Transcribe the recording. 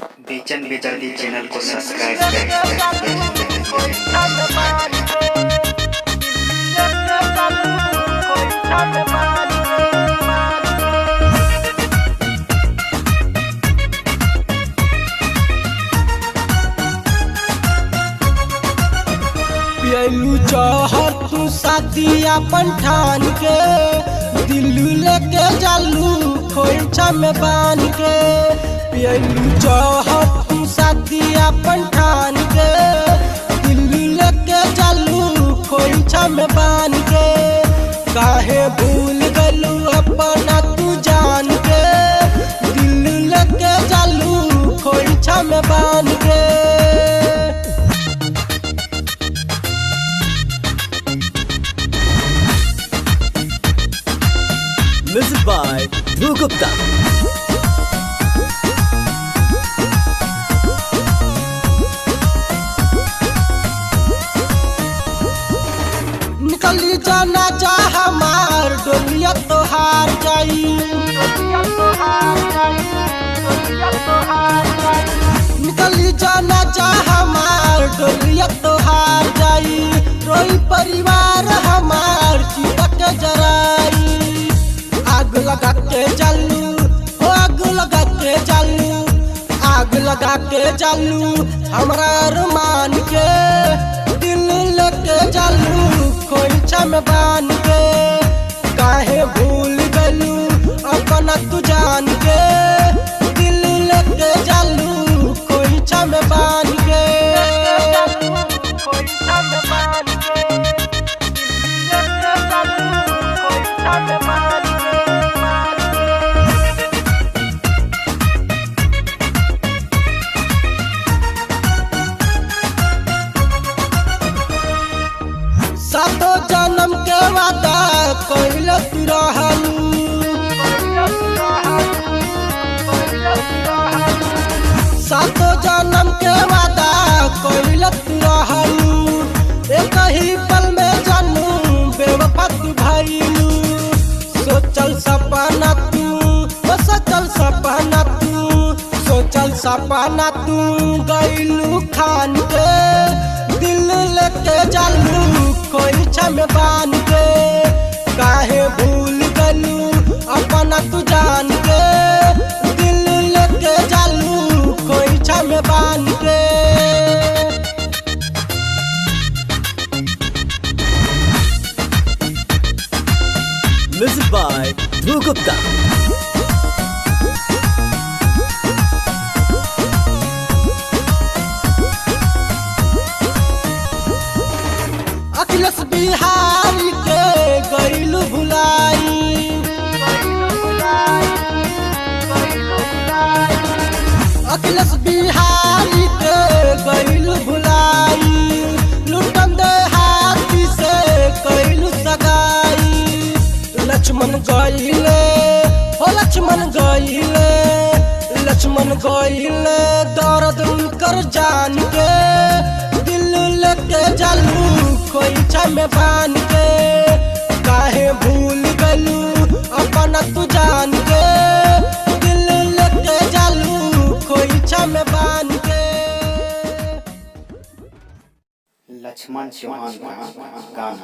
बेचन बेदर्दी चैनल को सब्सक्राइब करें। पियलू जहर तू साथिया पंठान के दिल्लू लेके जालू खोइछा में बांध के। पियलू जहर तू साथिया पंठान के दिल्लू लेके जालू खोइछा में बांध के। काहे भूल गलू अपना तू जान के दिल्लू लेके जालू खोइछा में बांध के। Music by Dhruv Gupta. निकली जाना जा हमार डोलिया तोहार जाई। निकली जाना जा हमार डोलिया तोहार जाई। रोई परिवार हमार चिता के जराई। आग लगा के चालू हो आग लगा के चालू आग लगा के चालू हमरा अरमान के दिल लेके चालू खोइछा में बांध के। काहे भूल गलू अपना तू जान के दिल लेके चालू खोइछा में बांध के। सातो जन्म के वादा कइल तू रहलू। सातो जन्म के वादा कइल तू रहलू। एक ही पल में जानू बेवफा तू भइलू। सोचल सपना तू सोचल सपना तू सोचल सपना तू गइलू खान के दिल लेके जालू खोइछा में बांध के। काहे भूल गलू अपना तू जान के दिल लेके जालू खोइछा में बांध के। Music by Dhruv Gupta. Akhilesh Bihari के गइलू भुलाई। अखिलेश बिहारी के गइलू भुलाई। लुटन दे हाथी से कइलू सगाई। लक्ष्मण गइले हो लक्ष्मण गइले लक्ष्मण गइले दर्द उनकर जान के दिल लेके जालू खोइछा में बांध के। काहे भूल गलू अपना तू जान के दिल लेके जालू खोइछा में बांध के। लक्ष्मण चौहान का गाना।